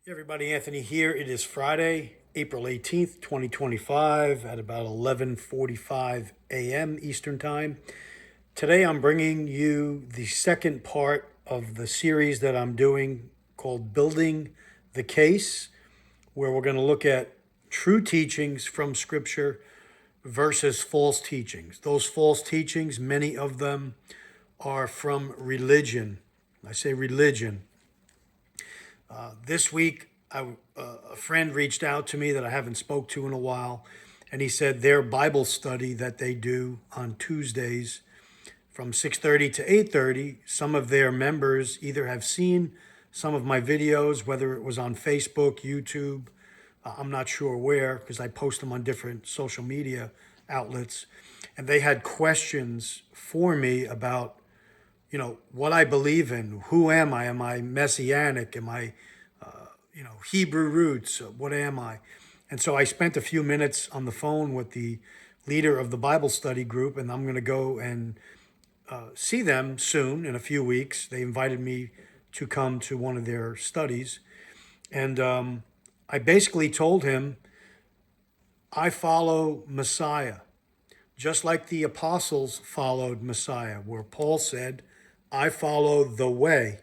Hey everybody, Anthony here. It is Friday, April 18th, 2025 at about 11:45 a.m. Eastern Time. Today I'm bringing you the second part of the series that I'm doing called Building the Case, where we're going to look at true teachings from Scripture versus false teachings. Those false teachings, many of them are from religion. I say religion. This week, a friend reached out to me that I haven't spoke to in a while, and he said their Bible study that they do on Tuesdays from 6:30 to 8:30, some of their members either have seen some of my videos, whether it was on Facebook, YouTube, I'm not sure where, because I post them on different social media outlets, and they had questions for me about what I believe in. Who am I? Am I messianic? Am I, Hebrew roots? What am I? And so I spent a few minutes on the phone with the leader of the Bible study group, and I'm going to go and see them soon in a few weeks. They invited me to come to one of their studies. And I basically told him, I follow Messiah, just like the apostles followed Messiah, where Paul said, I follow the way.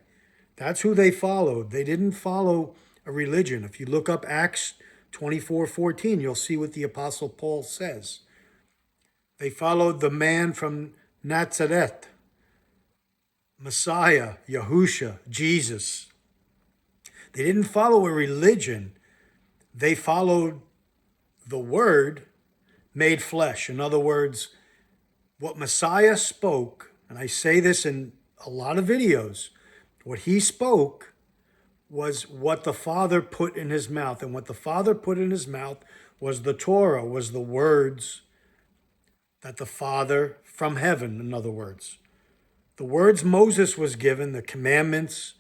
That's who they followed. They didn't follow a religion. If you look up Acts 24:14, you'll see what the Apostle Paul says. They followed the man from Nazareth, Messiah, Yahusha, Jesus. They didn't follow a religion. They followed the Word made flesh. In other words, what Messiah spoke, and I say this in a lot of videos, what he spoke was what the Father put in his mouth. And what the Father put in his mouth was the Torah, was the words that the Father from heaven, in other words. The words Moses was given, the commandments,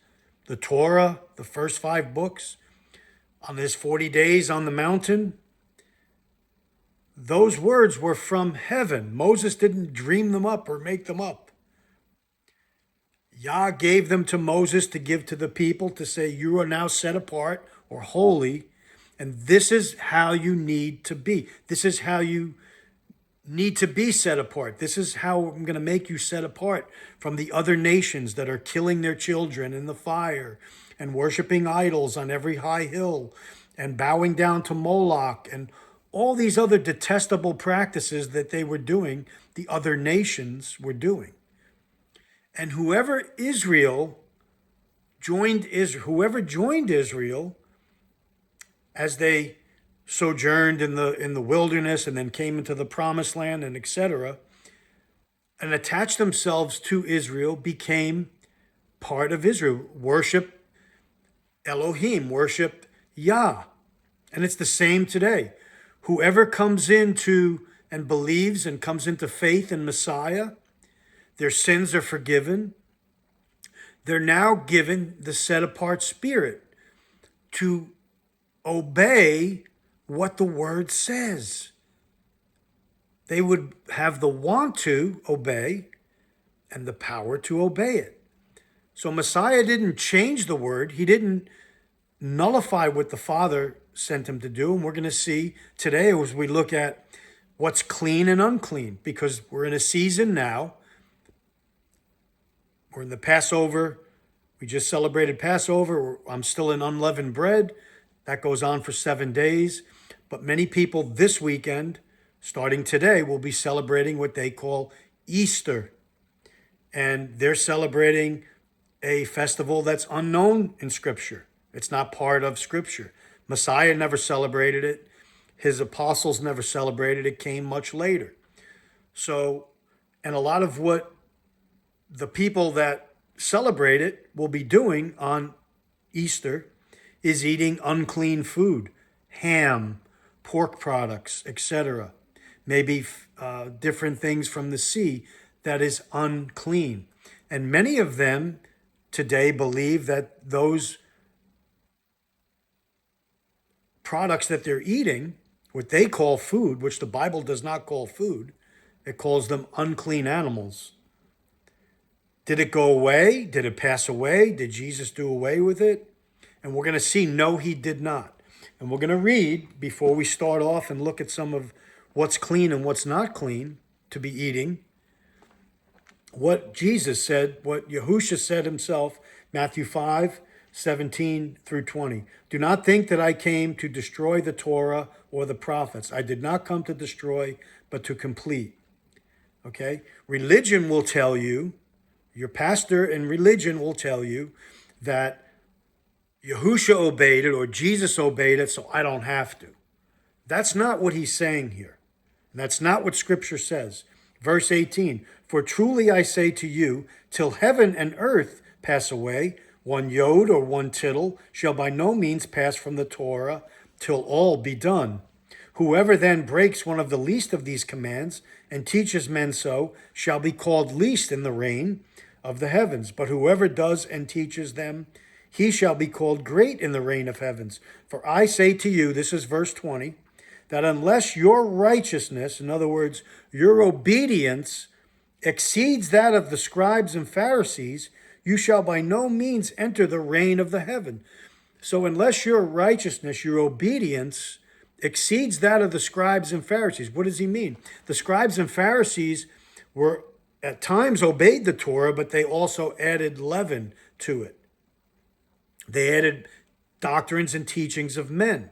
the Torah, the first 5 books, on his 40 days on the mountain, those words were from heaven. Moses didn't dream them up or make them up. Yah gave them to Moses to give to the people to say, you are now set apart or holy, and this is how you need to be. This is how you need to be set apart. This is how I'm going to make you set apart from the other nations that are killing their children in the fire and worshiping idols on every high hill and bowing down to Moloch and all these other detestable practices that they were doing, the other nations were doing. And whoever joined Israel as they sojourned in the wilderness and then came into the promised land and etc., and attached themselves to Israel, became part of Israel, worshiped Elohim, worshiped Yah. And it's the same today. Whoever comes into and believes and comes into faith in Messiah, their sins are forgiven. They're now given the set-apart spirit to obey what the word says. They would have the want to obey and the power to obey it. So Messiah didn't change the word. He didn't nullify what the Father sent him to do. And we're going to see today as we look at what's clean and unclean, because we're in a season now. We're in the Passover. We just celebrated Passover. I'm still in unleavened bread. That goes on for 7 days. But many people this weekend, starting today, will be celebrating what they call Easter. And they're celebrating a festival that's unknown in Scripture. It's not part of Scripture. Messiah never celebrated it. His apostles never celebrated it. It came much later. So, and a lot of what the people that celebrate it will be doing on Easter is eating unclean food, ham, pork products, etc. Maybe different things from the sea that is unclean. And many of them today believe that those products that they're eating, what they call food, which the Bible does not call food, it calls them unclean animals. Did it go away? Did it pass away? Did Jesus do away with it? And we're going to see, no, he did not. And we're going to read, before we start off and look at some of what's clean and what's not clean to be eating, what Jesus said, what Yahusha said himself, Matthew 5:17 through 20. Do not think that I came to destroy the Torah or the prophets. I did not come to destroy, but to complete. Okay? Religion will tell you, your pastor in religion will tell you that Yahusha obeyed it or Jesus obeyed it, so I don't have to. That's not what he's saying here. And that's not what Scripture says. Verse 18, for truly I say to you, till heaven and earth pass away, one yod or one tittle shall by no means pass from the Torah till all be done. Whoever then breaks one of the least of these commands and teaches men so shall be called least in the reign of the heavens. But whoever does and teaches them, he shall be called great in the reign of heavens. For I say to you, this is verse 20, that unless your righteousness, in other words, your obedience, exceeds that of the scribes and Pharisees, you shall by no means enter the reign of the heaven. So unless your righteousness, your obedience, exceeds that of the scribes and Pharisees, what does he mean? The scribes and Pharisees were at times obeyed the Torah, but they also added leaven to it. They added doctrines and teachings of men.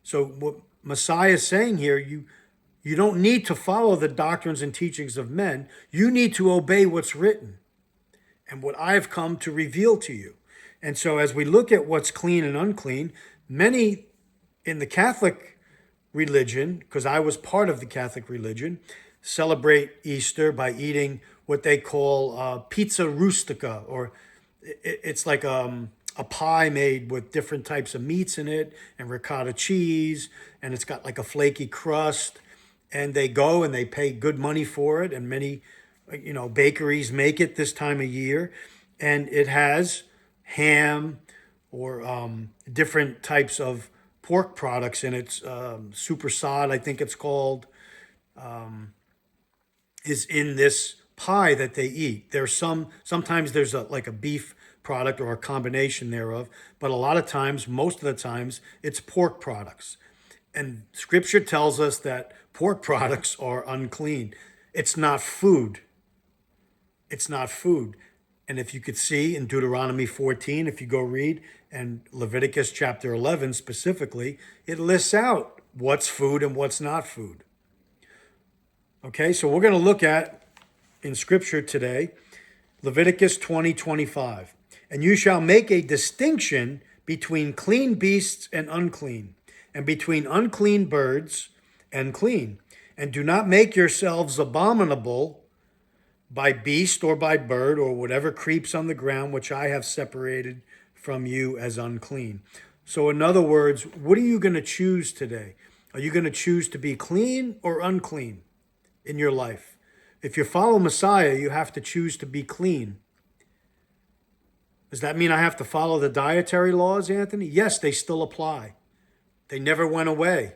So what Messiah is saying here, you don't need to follow the doctrines and teachings of men. You need to obey what's written and what I've come to reveal to you. And so as we look at what's clean and unclean, many in the Catholic religion, because I was part of the Catholic religion, celebrate Easter by eating what they call pizza rustica, or it's like a pie made with different types of meats in it and ricotta cheese, and it's got like a flaky crust, and they go and they pay good money for it, and many bakeries make it this time of year, and it has ham or different types of pork products in it. Super sod, I think it's called, is in this pie that they eat. Sometimes there's like a beef product or a combination thereof, but a lot of times, most of the times, it's pork products. And Scripture tells us that pork products are unclean. It's not food. It's not food. And if you could see in Deuteronomy 14, if you go read, and Leviticus chapter 11 specifically, it lists out what's food and what's not food. Okay, so we're going to look at, in Scripture today, Leviticus 20:25. And you shall make a distinction between clean beasts and unclean, and between unclean birds and clean. And do not make yourselves abominable by beast or by bird or whatever creeps on the ground, which I have separated from you as unclean. So in other words, what are you going to choose today? Are you going to choose to be clean or unclean in your life? If you follow Messiah, you have to choose to be clean. Does that mean I have to follow the dietary laws, Anthony? Yes, they still apply. They never went away.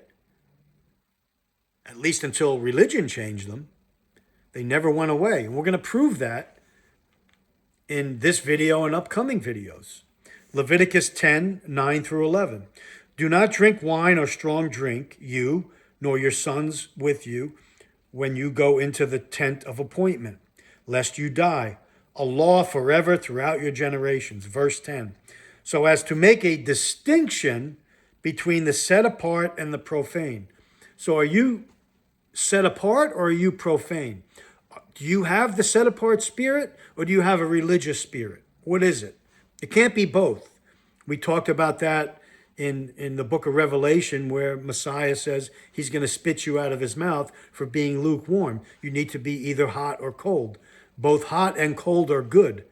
At least until religion changed them. They never went away. And we're going to prove that in this video and upcoming videos. Leviticus 10:9 through 11. Do not drink wine or strong drink, you, nor your sons with you, when you go into the tent of appointment, lest you die. A law forever throughout your generations. Verse 10. So as to make a distinction between the set apart and the profane. So are you set apart or are you profane? Do you have the set apart spirit or do you have a religious spirit? What is it? It can't be both. We talked about that in the book of Revelation, where Messiah says he's going to spit you out of his mouth for being lukewarm. You need to be either hot or cold. Both hot and cold are good.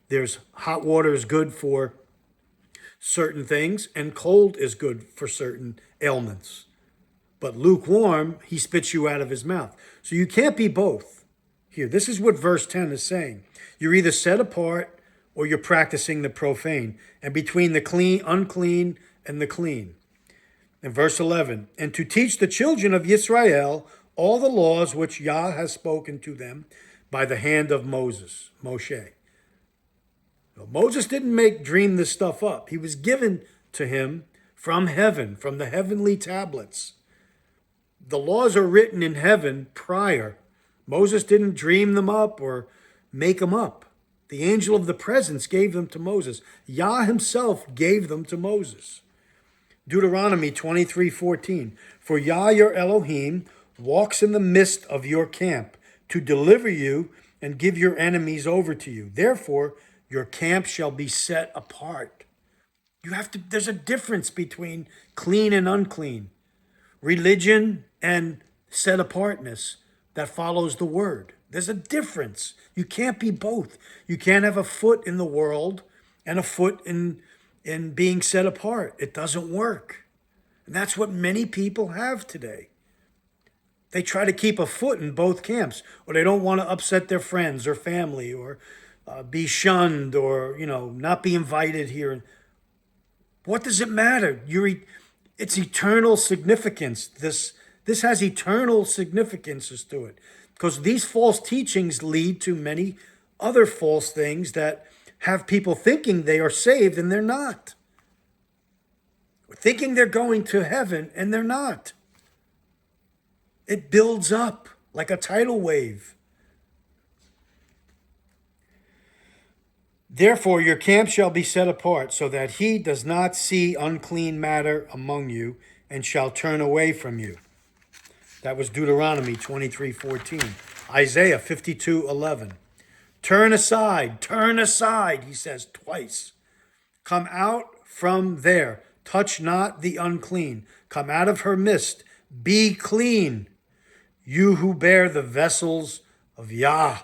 There's hot water is good for certain things, and cold is good for certain ailments. But lukewarm, he spits you out of his mouth. So you can't be both. Here, this is what verse 10 is saying. You're either set apart or you're practicing the profane, and between the clean, unclean, and the clean. In verse 11, and to teach the children of Israel all the laws which Yah has spoken to them by the hand of Moshe. Moses didn't dream this stuff up. He was given to him from heaven, from the heavenly tablets. The laws are written in heaven prior. Moses didn't dream them up or make them up. The angel of the presence gave them to Moses. Yah himself gave them to Moses. Deuteronomy 23:14. For Yah your Elohim walks in the midst of your camp to deliver you and give your enemies over to you. Therefore, your camp shall be set apart. There's a difference between clean and unclean, religion and set apartness that follows the word. There's a difference. You can't be both. You can't have a foot in the world and a foot in being set apart. It doesn't work. And that's what many people have today. They try to keep a foot in both camps, or they don't want to upset their friends or family, or be shunned, or not be invited here. What does it matter? It's eternal significance. This has eternal significances to it, because these false teachings lead to many other false things that have people thinking they are saved and they're not. Thinking they're going to heaven and they're not. It builds up like a tidal wave. Therefore, your camp shall be set apart, so that he does not see unclean matter among you and shall turn away from you. That was Deuteronomy 23:14. Isaiah 52:11. Turn aside, he says twice. Come out from there. Touch not the unclean. Come out of her midst. Be clean, you who bear the vessels of Yah.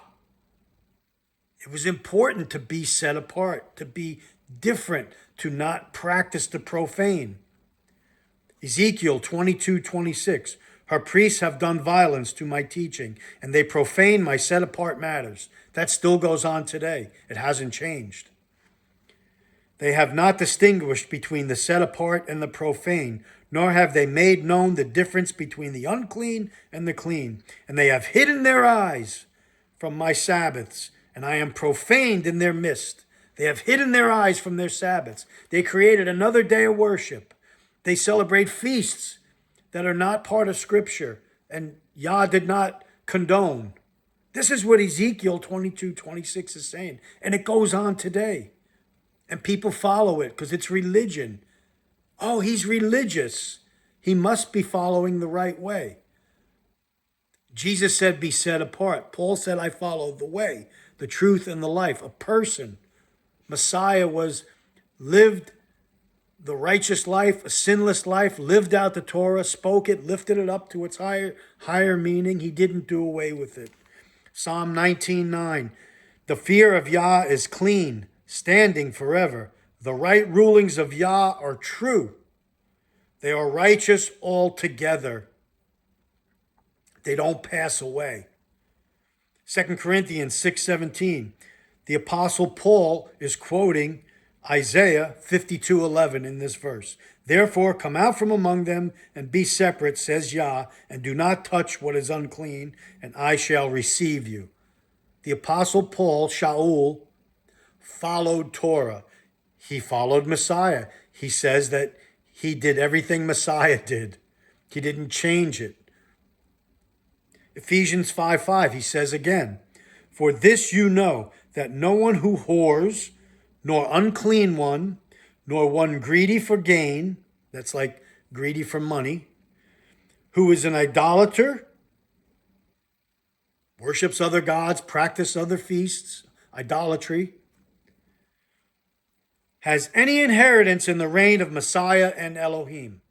It was important to be set apart, to be different, to not practice the profane. Ezekiel 22:26. Her priests have done violence to my teaching, and they profane my set apart matters. That still goes on today. It hasn't changed. They have not distinguished between the set apart and the profane, nor have they made known the difference between the unclean and the clean. And they have hidden their eyes from my Sabbaths, and I am profaned in their midst. They have hidden their eyes from their Sabbaths. They created another day of worship. They celebrate feasts that are not part of Scripture, and Yah did not condone. This is what Ezekiel 22:26 is saying, and it goes on today. And people follow it because it's religion. Oh, he's religious. He must be following the right way. Jesus said, be set apart. Paul said, I follow the way, the truth, and the life. A person. Messiah lived the righteous life, a sinless life, lived out the Torah, spoke it, lifted it up to its higher meaning. He didn't do away with it. Psalm 19:9. The fear of Yah is clean, standing forever. The right rulings of Yah are true. They are righteous altogether. They don't pass away. 2 Corinthians 6:17. The Apostle Paul is quoting Isaiah 52:11 in this verse. Therefore, come out from among them and be separate, says Yah, and do not touch what is unclean, and I shall receive you. The Apostle Paul, Shaul, followed Torah. He followed Messiah. He says that he did everything Messiah did. He didn't change it. Ephesians 5:5, he says again, for this you know, that no one who whores, nor unclean one, nor one greedy for gain, that's like greedy for money, who is an idolater, worships other gods, practice other feasts, idolatry, has any inheritance in the reign of Messiah and Elohim.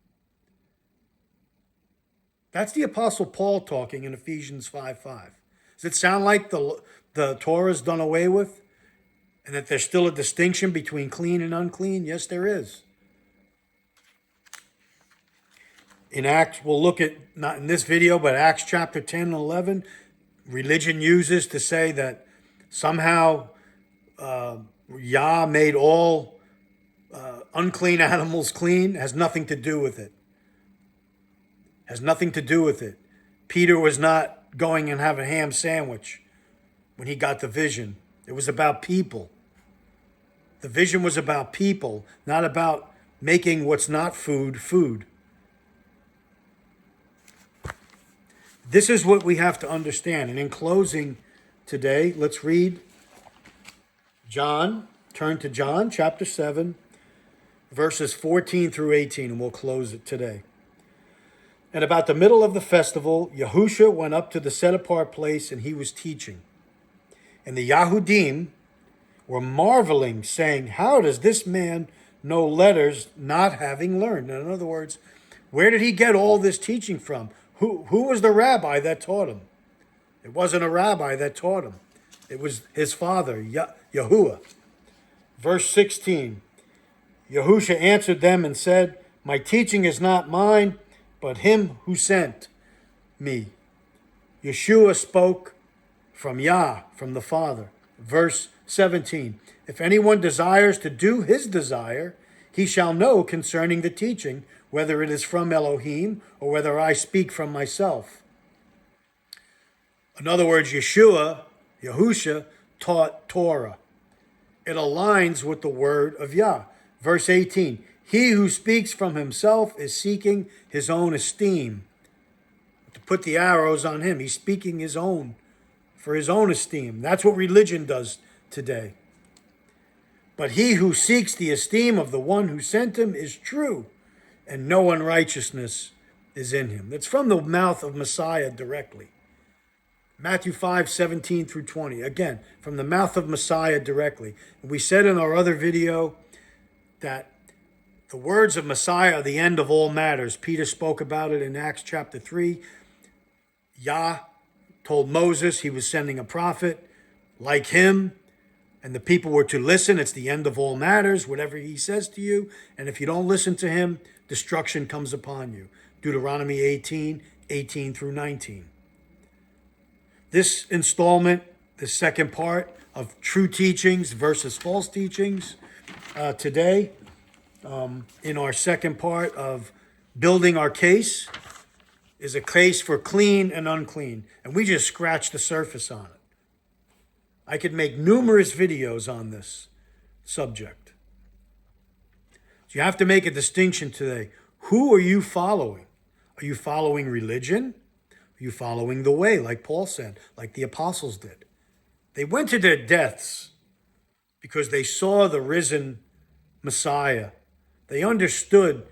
That's the Apostle Paul talking in Ephesians 5:5. Does it sound like the Torah is done away with? And that there's still a distinction between clean and unclean? Yes, there is. In Acts, we'll look at, not in this video, but Acts chapter 10 and 11, religion uses to say that somehow Yah made all unclean animals clean. Has nothing to do with it. Has nothing to do with it. Peter was not going and having a ham sandwich when he got the vision. It was about people. The vision was about people, not about making what's not food, food. This is what we have to understand. And in closing today, let's read John. Turn to John chapter 7, verses 14 through 18, and we'll close it today. And about the middle of the festival, Yahusha went up to the set-apart place, and he was teaching. And the Yahudim were marveling, saying, how does this man know letters, not having learned? In other words, where did he get all this teaching from? Who was the rabbi that taught him? It wasn't a rabbi that taught him. It was his father, Yahuwah. Verse 16, Yahusha answered them and said, my teaching is not mine, but him who sent me. Yeshua spoke from Yah, from the Father. Verse 17, if anyone desires to do his desire, he shall know concerning the teaching, whether it is from Elohim or whether I speak from myself. In other words, Yahusha taught Torah. It aligns with the word of Yah. Verse 18, he who speaks from himself is seeking his own esteem. To put the arrows on him, he's speaking for his own esteem. That's what religion does today. But he who seeks the esteem of the one who sent him is true, and no unrighteousness is in him. That's from the mouth of Messiah directly. Matthew 5, 17 through 20. Again, from the mouth of Messiah directly. And we said in our other video that the words of Messiah are the end of all matters. Peter spoke about it in Acts chapter 3. Yah told Moses he was sending a prophet like him, and the people were to listen. It's the end of all matters, whatever he says to you. And if you don't listen to him, destruction comes upon you. Deuteronomy 18, 18 through 19. This installment, the second part of true teachings versus false teachings, today, in our second part of building our case, is a case for clean and unclean. And we just scratched the surface on it. I could make numerous videos on this subject. So you have to make a distinction today. Who are you following? Are you following religion? Are you following the way, like Paul said, like the apostles did? They went to their deaths because they saw the risen Messiah. They understood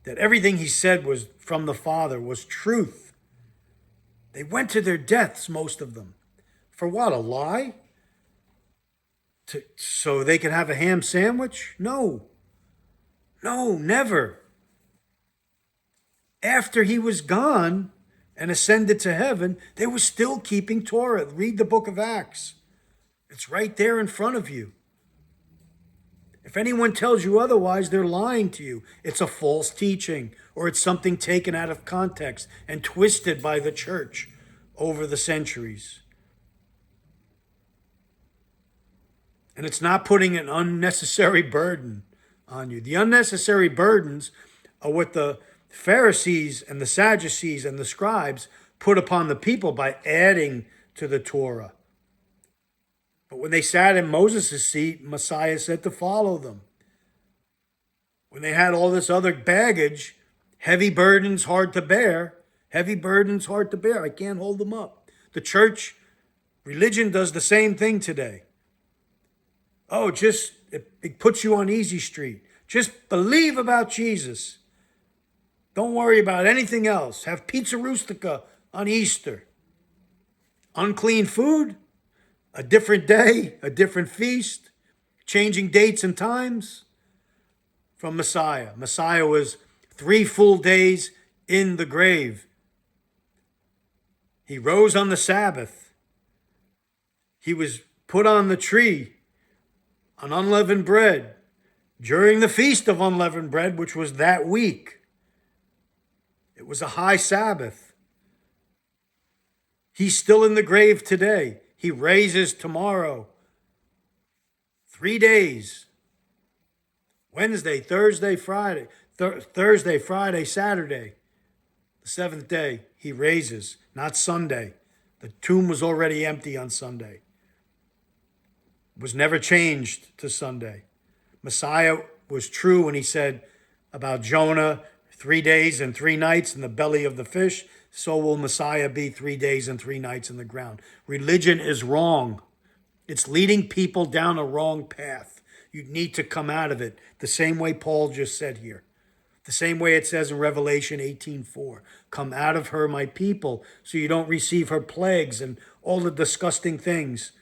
that everything he said was from the Father, was truth. They went to their deaths, most of them. For what, a lie? So they could have a ham sandwich? No. No, never. After he was gone and ascended to heaven, they were still keeping Torah. Read the book of Acts. It's right there in front of you. If anyone tells you otherwise, they're lying to you. It's a false teaching, or it's something taken out of context and twisted by the church over the centuries. And it's not putting an unnecessary burden on you. The unnecessary burdens are what the Pharisees and the Sadducees and the scribes put upon the people by adding to the Torah. But when they sat in Moses' seat, Messiah said to follow them. When they had all this other baggage, heavy burdens hard to bear, I can't hold them up. The church, religion does the same thing today. Oh, it puts you on easy street. Just believe about Jesus. Don't worry about anything else. Have pizza rustica on Easter. Unclean food, a different day, a different feast, changing dates and times from Messiah. Messiah was 3 full days in the grave. He rose on the Sabbath. He was put on the tree on unleavened bread during the feast of unleavened bread, which was that week. It was a high Sabbath. He's still in the grave today. He raises tomorrow. 3 days. Wednesday, Thursday, Friday. Thursday, Friday, Saturday. The 7th day, he raises, not Sunday. The tomb was already empty on Sunday. It was never changed to Sunday. Messiah was true when he said about Jonah, 3 days and 3 nights in the belly of the fish, so will Messiah be 3 days and 3 nights in the ground. Religion is wrong. It's leading people down a wrong path. You need to come out of it the same way Paul just said here. The same way it says in Revelation 18:4. Come out of her, my people, so you don't receive her plagues and all the disgusting things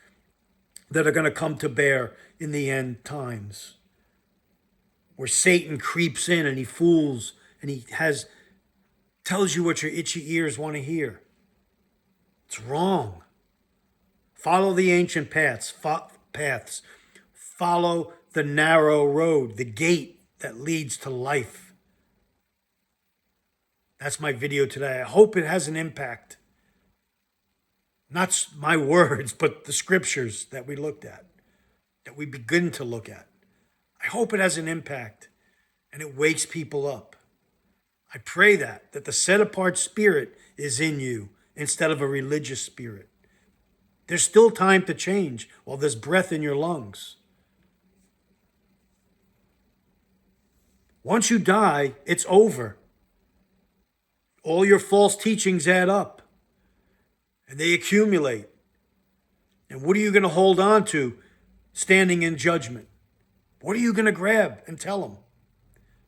that are going to come to bear in the end times. Where Satan creeps in and he fools and he tells you what your itchy ears want to hear. It's wrong. Follow the ancient paths. Follow the narrow road, the gate that leads to life. That's my video today. I hope it has an impact. Not my words, but the scriptures that we looked at, that we begin to look at. I hope it has an impact and it wakes people up. I pray that the set-apart spirit is in you instead of a religious spirit. There's still time to change while there's breath in your lungs. Once you die, it's over. All your false teachings add up and they accumulate. And what are you going to hold on to standing in judgment? What are you going to grab and tell them?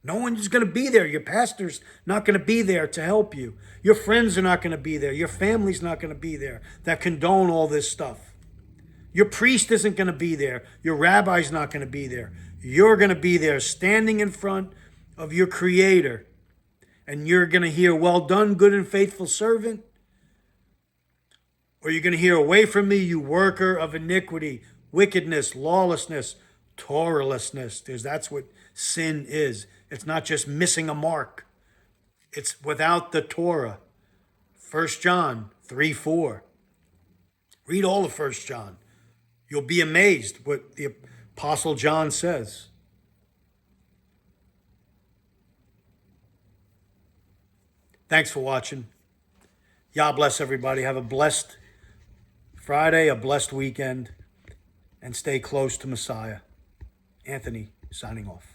No one's going to be there. Your pastor's not going to be there to help you. Your friends are not going to be there. Your family's not going to be there that condone all this stuff. Your priest isn't going to be there. Your rabbi's not going to be there. You're going to be there standing in front of your Creator. And you're going to hear, well done, good and faithful servant. Or you're going to hear, away from me, you worker of iniquity, wickedness, lawlessness, Torahlessness. That's what sin is. It's not just missing a mark. It's without the Torah. 1 John 3:4. Read all of 1 John. You'll be amazed what the Apostle John says. Thanks for watching. Yah bless everybody. Have a blessed Friday, a blessed weekend, and stay close to Messiah. Anthony, signing off.